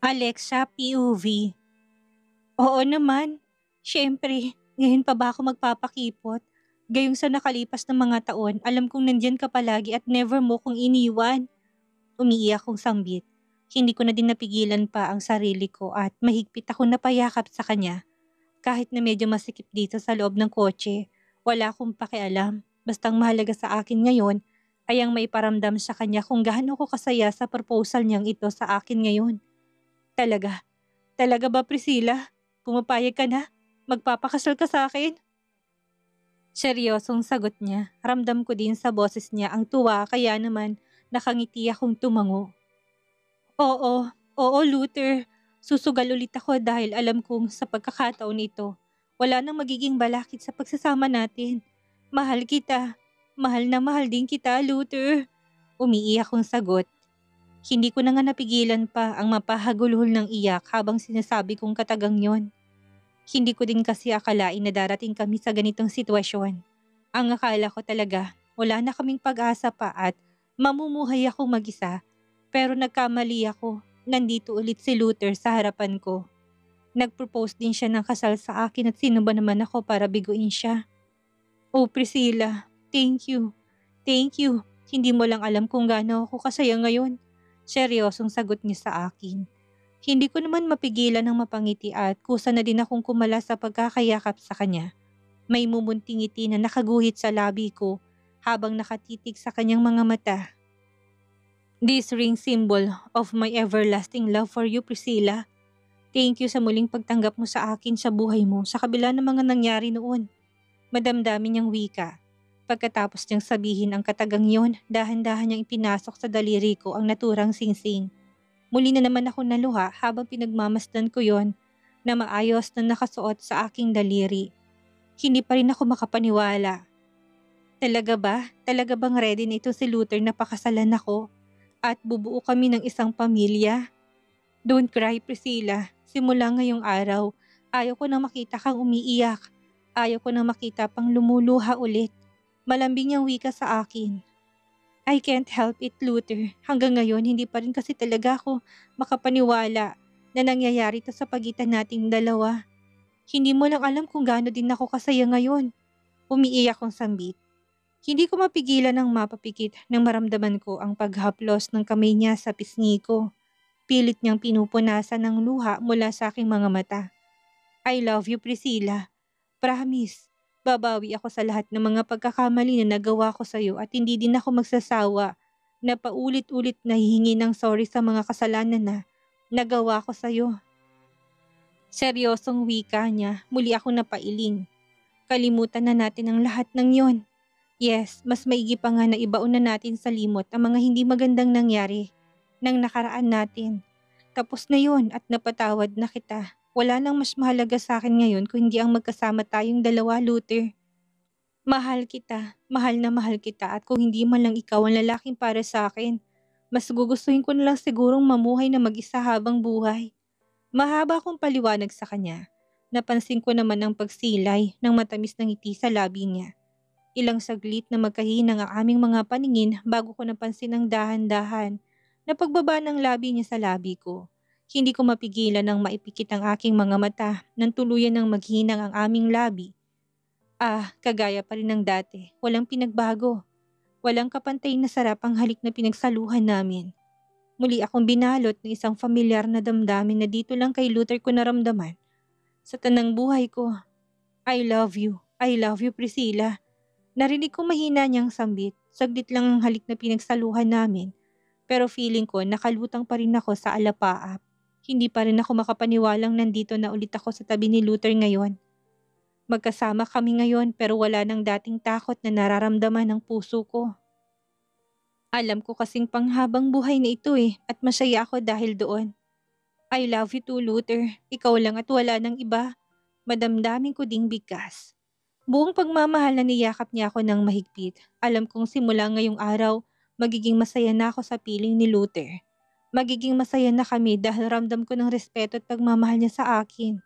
Alexa POV. Oo naman. Siyempre, ngayon pa ba ako magpapakipot? Gayong sa nakalipas na mga taon, alam kong nandyan ka palagi at never mo kong iniwan. Umiiyak kong sambit. Hindi ko na din napigilan pa ang sarili ko at mahigpit ako napayakap sa kanya. Kahit na medyo masikip dito sa loob ng kotse, wala akong pakialam. Bastang mahalaga sa akin ngayon ay ang maiparamdam sa kanya kung gaano ko kasaya sa proposal niyang ito sa akin ngayon. Talaga, talaga ba Priscilla? Pumapayag ka na? Magpapakasal ka sa akin? Seryosong sagot niya. Ramdam ko din sa boses niya ang tuwa kaya naman nakangiti akong tumango. Oo, Luther. Susugal ulit ako dahil alam kong sa pagkakataon ito, wala nang magiging balakid sa pagsasama natin. Mahal kita. Mahal na mahal din kita, Luther. Umiiyak kong sagot. Hindi ko na nga napigilan pa ang mapahagulhol ng iyak habang sinasabi kong katagang yon. Hindi ko din kasi akalain na darating kami sa ganitong sitwasyon. Ang akala ko talaga, wala na kaming pag-asa pa at mamumuhay ako mag-isa. Pero nagkamali ako, nandito ulit si Luther sa harapan ko. Nag-propose din siya ng kasal sa akin at sino ba naman ako para biguin siya. Oh Priscilla, thank you. Thank you. Hindi mo lang alam kung gaano ako kasaya ngayon. Seryosong sagot niya sa akin. Hindi ko naman mapigilan ng mapangiti at kusa na din akong kumala sa pagkakayakap sa kanya. May mumunting ngiti na nakaguhit sa labi ko habang nakatitig sa kanyang mga mata. This ring symbol of my everlasting love for you, Priscilla. Thank you sa muling pagtanggap mo sa akin sa buhay mo sa kabila ng mga nangyari noon. Madamdamin niyang wika. Pagkatapos niyang sabihin ang katagang yon, dahan-dahan niyang ipinasok sa daliri ko ang naturang singsing. Muli na naman ako naluha habang pinagmamasdan ko yon na maayos na nakasuot sa aking daliri. Hindi pa rin ako makapaniwala. Talaga ba? Talaga bang ready na ito si Luther na pakasalan ako? At bubuo kami ng isang pamilya? Don't cry, Priscilla. Simula ngayong araw, ayaw ko na makita kang umiiyak. Ayaw ko na makita pang lumuluha ulit. Malambing niyang wika sa akin. I can't help it, Luther. Hanggang ngayon, hindi pa rin kasi talaga ako makapaniwala na nangyayari ito sa pagitan nating dalawa. Hindi mo lang alam kung gaano din ako kasaya ngayon. Umiiyak kong sambit. Hindi ko mapigilan ng mapapikit nang maramdaman ko ang paghaplos ng kamay niya sa pisngi ko. Pilit niyang pinupunasan ng luha mula sa aking mga mata. I love you, Priscilla. Promise. Babawi ako sa lahat ng mga pagkakamali na nagawa ko sa iyo at hindi din ako magsasawa na paulit-ulit na hihingi ng sorry sa mga kasalanan na nagawa ko sa iyo. Seryosong wika niya, muli ako napailing. Kalimutan na natin ang lahat ng yon. Yes, mas maigi pa nga na ibaon na natin sa limot ang mga hindi magandang nangyari ng nakaraan natin. Tapos na yon at napatawad na kita. Wala nang mas mahalaga sa akin ngayon kung hindi ang magkasama tayong dalawa, Luther. Mahal na mahal kita at kung hindi man lang ikaw ang lalaking para sa akin, mas gugustuhin ko na lang sigurong mamuhay na mag-isa habang buhay. Mahaba akong paliwanag sa kanya. Napansin ko naman ang pagsilay ng matamis na ngiti sa labi niya. Ilang saglit na magkahinang ang aming mga paningin bago ko napansin ang dahan-dahan na pagbaba ng labi niya sa labi ko. Hindi ko mapigilan ng maipikit ang aking mga mata nang tuluyan ng maghinang ang aming labi. Kagaya pa rin ng dati. Walang pinagbago. Walang kapantay na sarap ang halik na pinagsaluhan namin. Muli akong binalot ng isang familiar na damdamin na dito lang kay Luther ko naramdaman. Sa tanang buhay ko, I love you, Priscilla. Narinig ko mahina niyang sambit. Saglit lang ang halik na pinagsaluhan namin. Pero feeling ko nakalutang pa rin ako sa alapaap. Hindi pa rin ako makapaniwalang nandito na ulit ako sa tabi ni Luther ngayon. Magkasama kami ngayon pero wala nang dating takot na nararamdaman ng puso ko. Alam ko kasing panghabang buhay na ito at masaya ako dahil doon. I love you too, Luther. Ikaw lang at wala nang iba. Madamdamin ko ding bigkas. Buong pagmamahal na niyakap niya ako ng mahigpit. Alam kong simula ngayong araw, magiging masaya na ako sa piling ni Luther. Magiging masaya na kami dahil ramdam ko ng respeto at pagmamahal niya sa akin.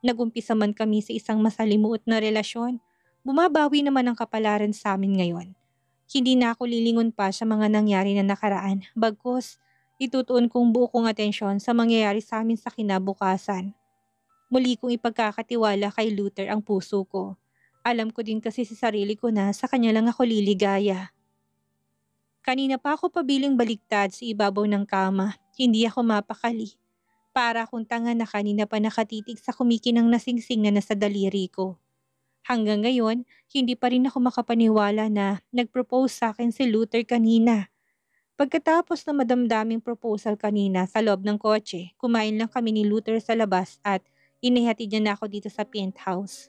Nagumpisa man kami sa isang masalimuot na relasyon, bumabawi naman ang kapalaran sa amin ngayon. Hindi na ako lilingon pa sa mga nangyari na nakaraan, bagkus Itutuon kong buo kong atensyon sa mangyayari sa amin sa kinabukasan. Muli kong ipagkakatiwala kay Luther ang puso ko. Alam ko din kasi sa sarili ko na sa kanya lang ako liligaya. Kanina pa ako pabiling baliktad sa ibabaw ng kama. Hindi ako mapakali. Para akong tanga na kanina pa nakatitig sa kumikinang nasingsing na nasa daliri ko. Hanggang ngayon, hindi pa rin ako makapaniwala na nag-propose sa akin si Luther kanina. Pagkatapos na madamdaming proposal kanina sa loob ng kotse, kumain lang kami ni Luther sa labas at inihatid niya na ako dito sa penthouse.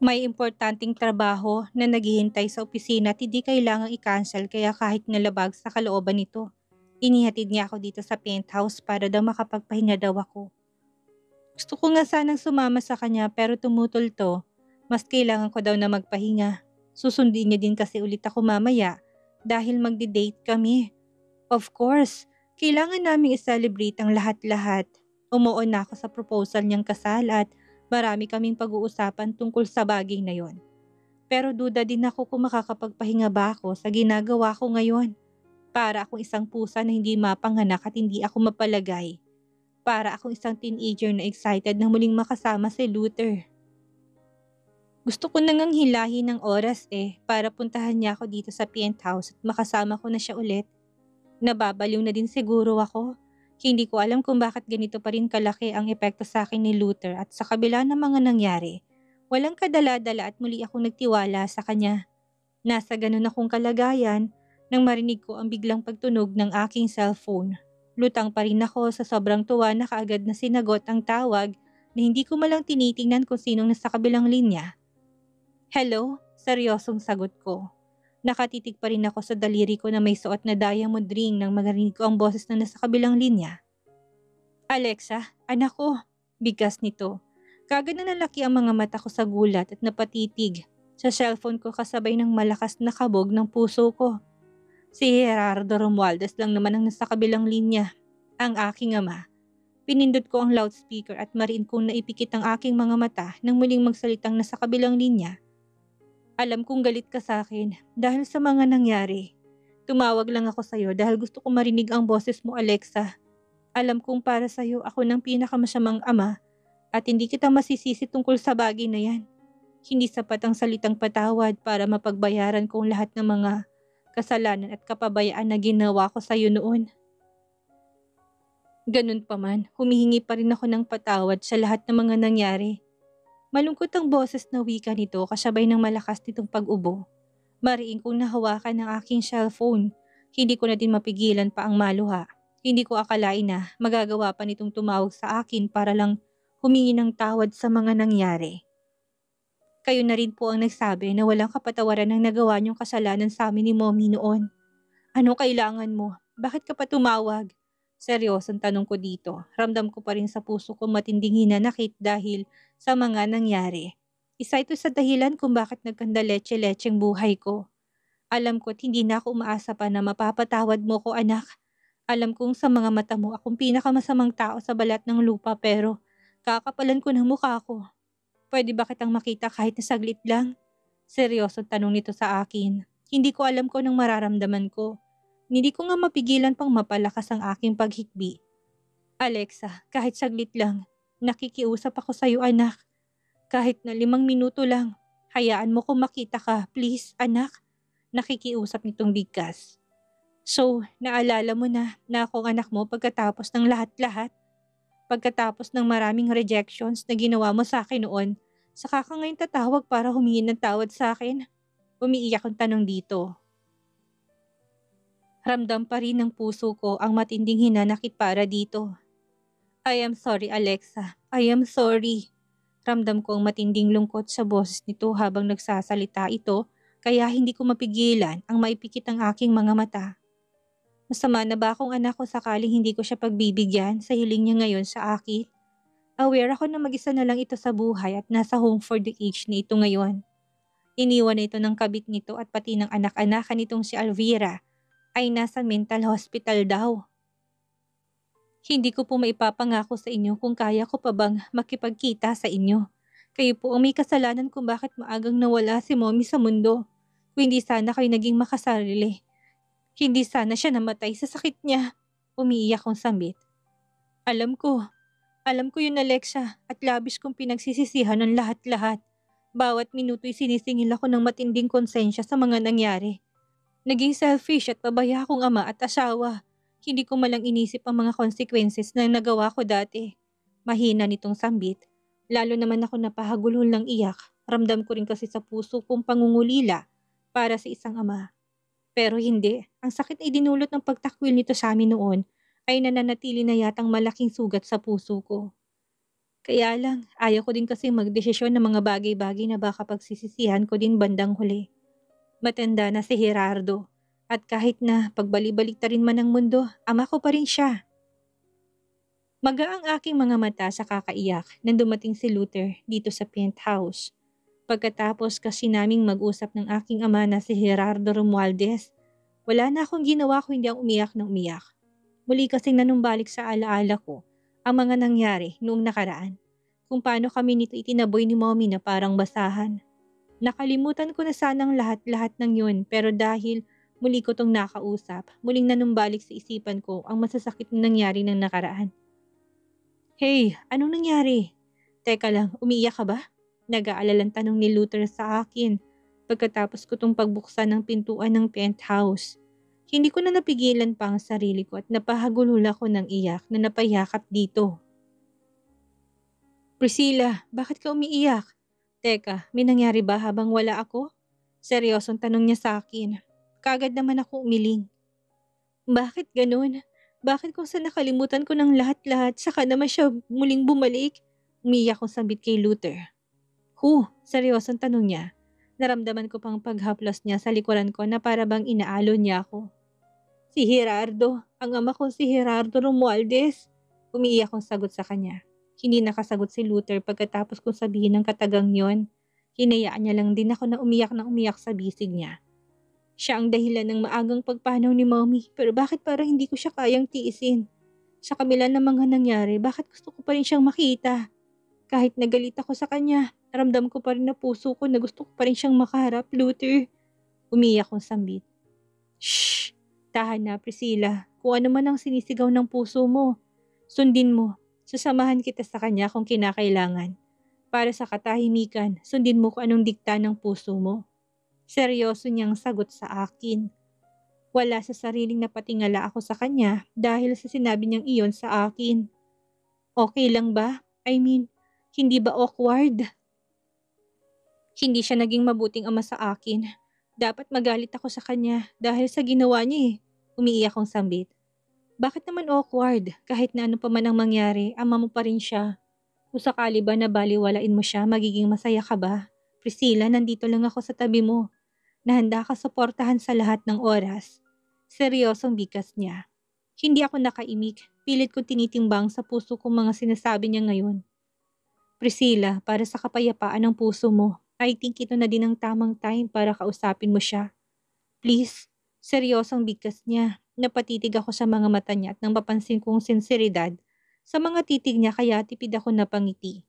May importanteng trabaho na naghihintay sa opisina at hindi kailangang i-cancel kaya kahit nalabag sa kalooban nito, inihatid niya ako dito sa penthouse para daw makapagpahinga daw ako. Gusto ko nga sanang sumama sa kanya pero tumutol to. Mas kailangan ko daw na magpahinga. Susundin niya din kasi ulit ako mamaya dahil magdi-date kami. Of course, kailangan naming i-celebrate ang lahat-lahat. Umuon na ako sa proposal niyang kasal at marami kaming pag-uusapan tungkol sa bagay na yon. Pero duda din ako kung makakapagpahinga ba ako sa ginagawa ko ngayon. Para akong isang pusa na hindi mapanganak at hindi ako mapalagay. Para akong isang teenager na excited na muling makasama si Luther. Gusto ko nang hilahin ng oras para puntahan niya ako dito sa penthouse at makasama ko na siya ulit. Nababaliw na din siguro ako. Hindi ko alam kung bakit ganito pa rin kalaki ang epekto sa akin ni Luther at sa kabila ng mga nangyari. Walang kadala-dala at muli akong nagtiwala sa kanya. Nasa ganun akong kalagayan nang marinig ko ang biglang pagtunog ng aking cellphone. Lutang pa rin ako sa sobrang tuwa na kaagad na sinagot ang tawag na hindi ko malang tinitingnan kung sinong nasa kabilang linya. Hello? Seryosong sagot ko. Nakatitig pa rin ako sa daliri ko na may suot na diamond ring nang marinig ko ang boses na nasa kabilang linya. Alexa, anak ko. Bigkas nito. Kaagad na nalaki ang mga mata ko sa gulat at napatitig. Sa cellphone ko kasabay ng malakas na kabog ng puso ko. Si Gerardo Romualdez lang naman ang nasa kabilang linya. Ang aking ama. Pinindot ko ang loudspeaker at mariin kong naipikit ang aking mga mata nang muling magsalitang nasa kabilang linya. Alam kong galit ka sa akin dahil sa mga nangyari. Tumawag lang ako sa'yo dahil gusto ko marinig ang boses mo, Alexa. Alam kong para sa'yo ako ng pinakamasamang ama at hindi kita masisisi tungkol sa bagay na yan. Hindi sapat ang salitang patawad para mapagbayaran ko ang lahat ng mga kasalanan at kapabayaan na ginawa ko sa'yo noon. Ganun pa man, humihingi pa rin ako ng patawad sa lahat ng mga nangyari. Malungkot ang boses na wika nito kasabay ng malakas nitong pag-ubo. Mariin kong nahawakan ng aking cellphone. Hindi ko na din mapigilan pa ang maluha. Hindi ko akalain na magagawa pa nitong tumawag sa akin para lang humingi ng tawad sa mga nangyari. Kayo na rin po ang nagsabi na walang kapatawaran ng nagawa niyong kasalanan sa amin ni Mommy noon. Ano kailangan mo? Bakit ka pa tumawag? Seryosong tanong ko dito. Ramdam ko pa rin sa puso ko matinding hinanakit dahil sa mga nangyari. Isa ito sa dahilan kung bakit nagkandaletse-letseng buhay ko. Alam ko't hindi na ako umaasa pa na mapapatawad mo ko, anak. Alam kong sa mga mata mo akong pinakamasamang tao sa balat ng lupa pero kakapalan ko ng mukha ko. Pwede ba kitang makita kahit na saglit lang? Seryosong tanong nito sa akin. Hindi ko alam kung anong mararamdaman ko. Hindi ko nga mapigilan pang mapalakas ang aking paghikbi. Alexa, kahit saglit lang, nakikiusap ako sa'yo, anak. Kahit na 5 minuto lang, hayaan mo kong makita ka, please, anak. Nakikiusap nitong bigkas. So, naalala mo na akong anak mo pagkatapos ng lahat-lahat? Pagkatapos ng maraming rejections na ginawa mo sa akin noon, saka ka ngayon tatawag para humingi ng tawad sa akin? Umiiyak ang tanong dito. Ramdam pa rin ng puso ko ang matinding hinanakit para dito. I am sorry, Alexa. I am sorry. Ramdam ko ang matinding lungkot sa boses nito habang nagsasalita ito kaya hindi ko mapigilan ang maipikit ang aking mga mata. Masama na ba akong anak ko sakaling hindi ko siya pagbibigyan sa hiling niya ngayon sa akin? Aware ako na mag-isa na lang ito sa buhay at nasa home for the aged na ito ngayon. Iniwan na ito ng kabit nito at pati ng anak-anakan nitong si Alvira ay nasa mental hospital daw. Hindi ko po maipapangako sa inyo kung kaya ko pa bang makipagkita sa inyo. Kayo po ang may kasalanan kung bakit maagang nawala si Mommy sa mundo. Kung hindi sana kayo naging makasarili. Hindi sana siya namatay sa sakit niya. Umiiyak kong sambit. Alam ko. Alam ko yun, Alexa, at labis kong pinagsisisihan ng lahat-lahat. Bawat minuto'y sinisingil ako ng matinding konsensya sa mga nangyari. Naging selfish at pabaya akong ama at asawa. Hindi ko malang inisip ang mga consequences na nagawa ko dati. Mahina nitong sambit. Lalo naman ako napahagulhol ng iyak. Ramdam ko rin kasi sa puso kong pangungulila para sa isang ama. Pero hindi. Ang sakit ay dinulot ng pagtakwil nito sa amin noon ay nananatili na yatang malaking sugat sa puso ko. Kaya lang, ayaw ko din kasi magdesisyon ng mga bagay-bagay na baka pagsisisihan ko din bandang huli. Matanda na si Gerardo. At kahit na pagbali-baliktarin man ang mundo, ama ko pa rin siya. Maga ang aking mga mata sa kakaiyak nang dumating si Luther dito sa penthouse. Pagkatapos kasi naming mag-usap ng aking ama na si Gerardo Romualdez, wala na akong ginawa kung hindi ang umiyak na umiyak. Muli kasing nanumbalik sa alaala ko ang mga nangyari noong nakaraan. Kung paano kami nito itinaboy ni Mommy na parang basahan. Nakalimutan ko na sanang lahat-lahat ng yun, pero dahil muli ko tong nakausap, muling nanumbalik sa isipan ko ang masasakit na nangyari ng nakaraan. Hey, anong nangyari? Teka lang, umiiyak ka ba? Nag-aalalang tanong ni Luther sa akin pagkatapos ko tong pagbuksan ng pintuan ng penthouse. Hindi ko na napigilan pa ang sarili ko at napahagulhol ako ng iyak na napayakap dito. Priscilla, bakit ka umiiyak? Teka, may nangyari ba habang wala ako? Seryosong tanong niya sa akin. Kagad naman ako umiling. Bakit ganun? Bakit kung sa nakalimutan ko ng lahat-lahat saka naman siya muling bumalik? Umiyak kong sabit kay Luther. Seryosong tanong niya. Naramdaman ko pang paghaplos niya sa likuran ko na para bang inaalo niya ako. Si Gerardo, ang ama ko si Gerardo Romualdez. Umiiyak kong sagot sa kanya. Hindi nakasagot si Luther pagkatapos kong sabihin ng katagang yon. Hinayaan niya lang din ako na umiyak sa bisig niya. Siya ang dahilan ng maagang pagpanaw ni Mommy, pero bakit parang hindi ko siya kayang tiisin? Sa kabila ng mga nangyari, bakit gusto ko pa rin siyang makita? Kahit nagalit ako sa kanya, ramdam ko pa rin na puso ko na gusto ko pa rin siyang makaharap, Luther. Umiyak kong sambit. Shh! Tahan na, Priscilla. Kung ano man ang sinisigaw ng puso mo, sundin mo. Sasamahan kita sa kanya kung kinakailangan. Para sa katahimikan, sundin mo kung anong dikta ng puso mo. Seryoso niyang sagot sa akin. Wala sa sariling napatingala ako sa kanya dahil sa sinabi niyang iyon sa akin. Okay lang ba? I mean, hindi ba awkward? Hindi siya naging mabuting ama sa akin. Dapat magalit ako sa kanya dahil sa ginawa niya eh. Umiiyak kong sambit. Bakit naman awkward? Kahit na ano pa man ang mangyari, ama mo pa rin siya. Kung sakali ba na baliwalain mo siya, magiging masaya ka ba? Priscilla, nandito lang ako sa tabi mo. Nahanda ka suportahan sa lahat ng oras. Seryosong bikas niya. Hindi ako nakaimik. Pilit ko tinitimbang sa puso kong mga sinasabi niya ngayon. Priscilla, para sa kapayapaan ng puso mo, I think ito na din ang tamang time para kausapin mo siya. Please, seryosong bigkas niya. Napatitig ako sa mga mata niya at nang mapansin kong sinseridad sa mga titig niya kaya tipid ako napangiti.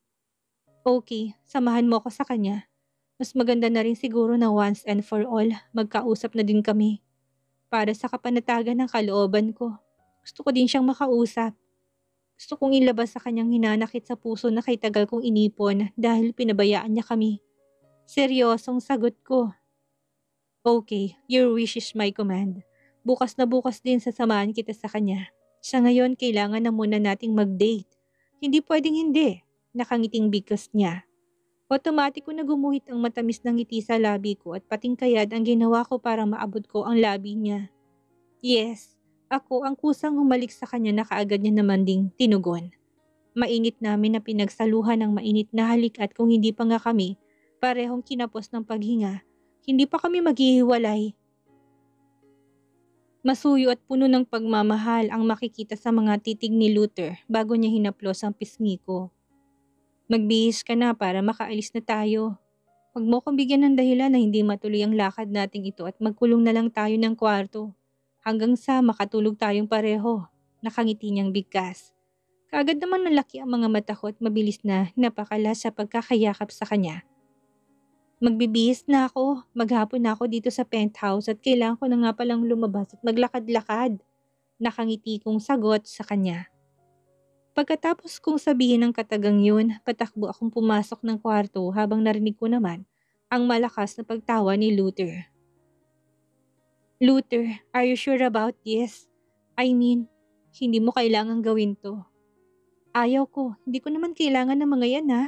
Okay, samahan mo ako sa kanya. Mas maganda na rin siguro na once and for all, magkausap na din kami. Para sa kapanatagan ng kalooban ko. Gusto ko din siyang makausap. Gusto kong ilabas sa kanyang hinanakit sa puso na kay tagal kong inipon dahil pinabayaan niya kami. Seryosong sagot ko. Okay, your wish is my command. Bukas na bukas din sasamahan kita sa kanya. Sa ngayon, kailangan na muna nating mag-date. Hindi pwedeng hindi. Nakangiting bigkas niya. Otomatiko na gumuhit ang matamis ng ngiti sa labi ko at pating kayad ang ginawa ko para maabot ko ang labi niya. Yes, ako ang kusang humalik sa kanya na kaagad niya naman ding tinugon. Mainit namin na pinagsaluhan ng mainit na halik at kung hindi pa nga kami, parehong kinapos ng paghinga, hindi pa kami maghihiwalay. Masuyo at puno ng pagmamahal ang makikita sa mga titig ni Luther bago niya hinaplos ang pisngi ko. Magbihis ka na para makaalis na tayo. Huwag mo kong bigyan ng dahilan na hindi matuloy ang lakad nating ito at magkulong na lang tayo ng kwarto. Hanggang sa makatulog tayong pareho. Nakangiti niyang bigkas. Kaagad naman nalaki ang mga mata ko at mabilis na napakala sa pagkakayakap sa kanya. Magbibihis na ako. Maghapon na ako dito sa penthouse at kailangan ko na nga palang lumabas at maglakad-lakad. Nakangiti kong sagot sa kanya. Pagkatapos kong sabihin ng katagang yun, patakbo akong pumasok ng kwarto habang narinig ko naman ang malakas na pagtawa ni Luther. Luther, are you sure about this? I mean, hindi mo kailangang gawin to. Ayaw ko, hindi ko naman kailangan ng mga yan ha.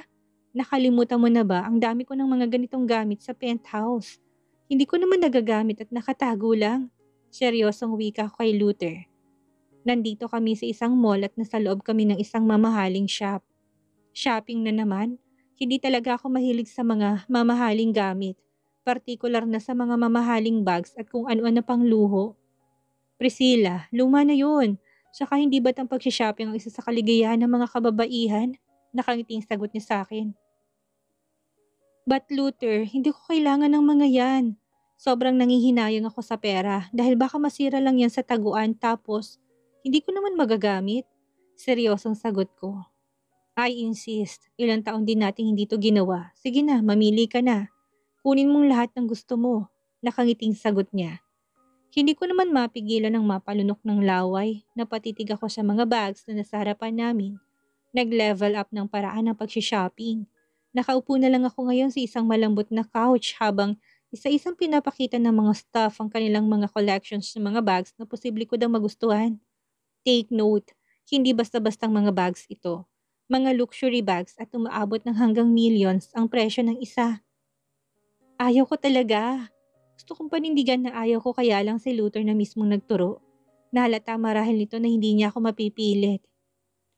Nakalimutan mo na ba ang dami ko ng mga ganitong gamit sa penthouse? Hindi ko naman nagagamit at nakatago lang. Seryosong wika ko kay Luther. Nandito kami sa isang mall at nasa loob kami ng isang mamahaling shop. Shopping na naman? Hindi talaga ako mahilig sa mga mamahaling gamit. Partikular na sa mga mamahaling bags at kung ano-ano pang luho. Priscilla, luma na yun. Saka hindi ba't ang pagsishopping ang isa sa kaligayahan ng mga kababaihan? Nakangiting sagot niya sa akin. But Luther, hindi ko kailangan ng mga yan. Sobrang nangihinayang ako sa pera dahil baka masira lang yan sa taguan tapos hindi ko naman magagamit. Seryosong sagot ko. I insist, ilang taon din nating hindi to ginawa. Sige na, mamili ka na. Kunin mong lahat ng gusto mo. Nakangiting sagot niya. Hindi ko naman mapigilan ng mapalunok ng laway. Napatitig ako sa mga bags na nasa harapan namin. Nag-level up ng paraan ng pagsishopping. Nakaupo na lang ako ngayon sa isang malambot na couch habang isa-isang pinapakita ng mga staff ang kanilang mga collections ng mga bags na posible ko daw magustuhan. Take note, hindi basta-bastang mga bags ito. Mga luxury bags at umaabot ng hanggang millions ang presyo ng isa. Ayaw ko talaga. Gusto kong panindigan na ayaw ko kaya lang si Luther na mismong nagturo. Nahalata marahil nito na hindi niya ako mapipilit.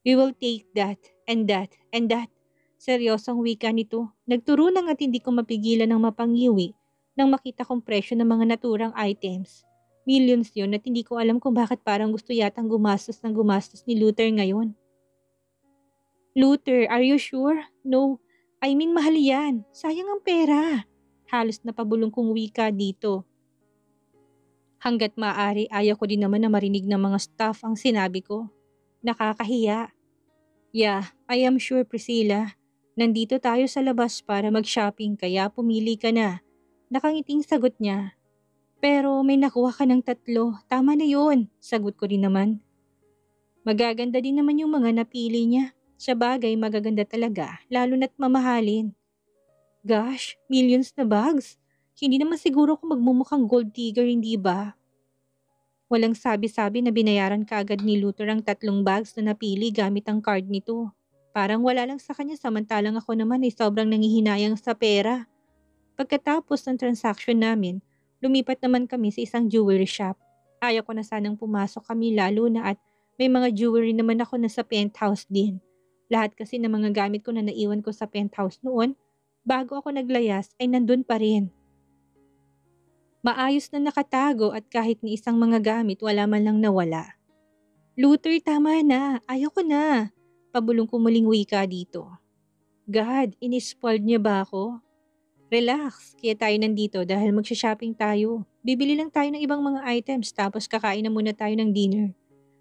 We will take that, and that, and that. Seryosong wika nito. Nagturo na nga't hindi ko mapigilan ng mapangiwi nang makita kong presyo ng mga naturang items. Millions yun at hindi ko alam kung bakit parang gusto yatang gumastos ng gumastos ni Luther ngayon. Luther, are you sure? No, I mean mahal yan. Sayang ang pera. Halos napabulong kong wika dito. Hanggat maaari ayaw ko din naman na marinig ng mga staff ang sinabi ko. Nakakahiya. Yeah, I am sure Priscilla. Nandito tayo sa labas para mag-shopping kaya pumili ka na. Nakangiting sagot niya. Pero may nakuha ka ng 3. Tama na yun. Sagot ko rin naman. Magaganda din naman yung mga napili niya. Sa bagay magaganda talaga, lalo na't mamahalin. Gosh, millions na bags. Hindi naman siguro kung magmumukhang gold digger, hindi ba? Walang sabi-sabi na binayaran kaagad ni Luther ang 3 bags na napili gamit ang card nito. Parang wala lang sa kanya samantalang ako naman ay sobrang nangihinayang sa pera. Pagkatapos ng transaction namin, lumipat naman kami sa isang jewelry shop. Ayaw ko na sanang pumasok kami lalo na at may mga jewelry naman ako na sa penthouse din. Lahat kasi ng mga gamit ko na naiwan ko sa penthouse noon, bago ako naglayas ay nandun pa rin. Maayos na nakatago at kahit ni isang mga gamit wala man lang nawala. Luther, tama na. Ayaw ko na. Pabulong ko muling wika dito. God, inispoiled niya ba ako? Relax, kaya tayo nandito dahil magsha-shopping tayo. Bibili lang tayo ng ibang mga items tapos kakain na muna tayo ng dinner.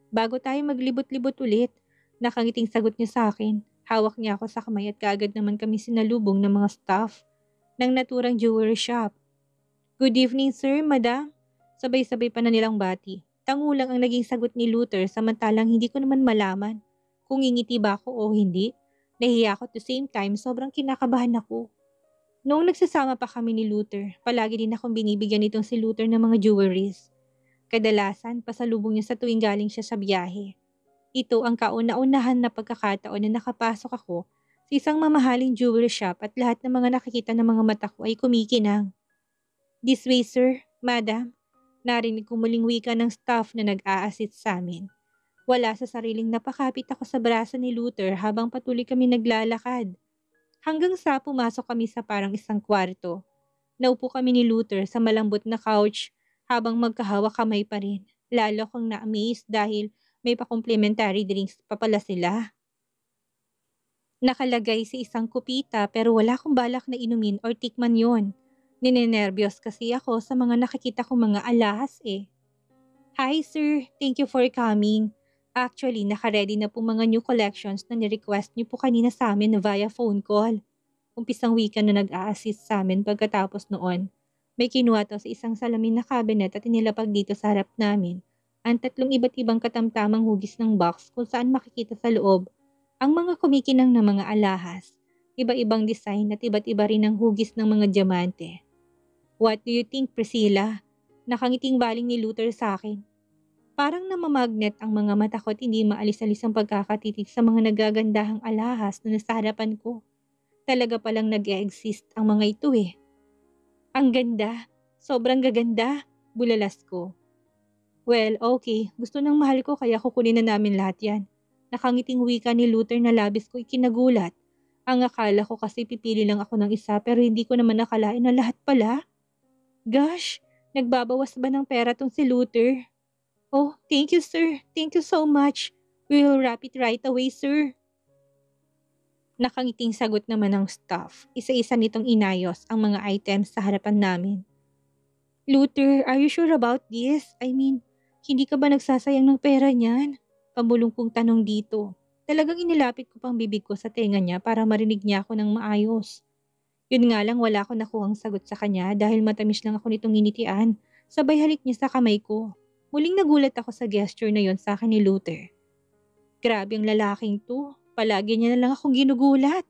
Bago tayo maglibot-libot ulit, nakangiting sagot niya sa akin. Hawak niya ako sa kamay at kaagad naman kami sinalubong ng mga staff ng naturang jewelry shop. Good evening sir, madam. Sabay-sabay pa na nilang bati. Tangulang ang naging sagot ni Luther samantalang hindi ko naman malaman kung ngingiti ba ako o hindi. Nahiya ako at the same time sobrang kinakabahan ako. Noong nagsasama pa kami ni Luther, palagi din akong binibigyan nitong si Luther ng mga jewelries. Kadalasan, pasalubong niya sa tuwing galing siya sa biyahe. Ito ang kauna-unahan na pagkakataon na nakapasok ako sa isang mamahaling jewelry shop at lahat ng mga nakikita ng mga mata ko ay kumikinang. This way sir, madam. Narinig ko muling wika ng staff na nag-a-assist sa amin. Wala sa sariling napakapit ako sa braso ni Luther habang patuloy kami naglalakad. Hanggang sa pumasok kami sa parang isang kwarto. Naupo kami ni Luther sa malambot na couch habang magkahawak kamay pa rin. Lalo akong na-amaze dahil may pa-complimentary drinks pa pala sila. Nakalagay sa isang kupita pero wala akong balak na inumin or tikman yon. Ninenervyos kasi ako sa mga nakikita kong mga alahas eh. Hi sir, thank you for coming. Actually, naka-ready na po mga new collections na ni-request niyo po kanina sa amin via phone call. Umpisang wika na nag-a-assist sa amin pagkatapos noon. May kinuha to sa isang salamin na cabinet at inilapag dito sa harap namin. ang tatlong iba't ibang katamtamang hugis ng box kung saan makikita sa loob ang mga kumikinang na mga alahas, iba-ibang design at iba't iba rin ang hugis ng mga diamante. What do you think, Priscilla? Nakangiting baling ni Luther sa akin. Parang namamagnet ang mga mata ko at hindi maalis-alis ang pagkakatitig sa mga nagagandahang alahas na nasa harapan ko. Talaga palang nag-e-exist ang mga ito eh. Ang ganda, sobrang gaganda, bulalas ko. Well, okay, gusto ng mahal ko kaya kukunin na namin lahat yan. Nakangiting wika ni Luther na labis ko ikinagulat. Ang akala ko kasi pipili lang ako ng isa pero hindi ko naman nakalain na lahat pala. Gosh, nagbabawas ba ng pera tong si Luther? Oh, thank you sir. Thank you so much. We will wrap it right away, sir. Nakangiting sagot naman ng staff. Isa-isa nitong inayos ang mga items sa harapan namin. Luther, are you sure about this? I mean, hindi ka ba nagsasayang ng pera niyan? Pamulong kong tanong dito. Talagang inilapit ko pang bibig ko sa tenga niya para marinig niya ako ng maayos. Yun nga lang wala ko nakuhang sagot sa kanya dahil matamis lang ako nitong initian. Sabay halik niya sa kamay ko. Muling nagulat ako sa gesture na yon sa akin ni Luther. Grabe ang lalaking to. Palagi niya na lang akong ginugulat.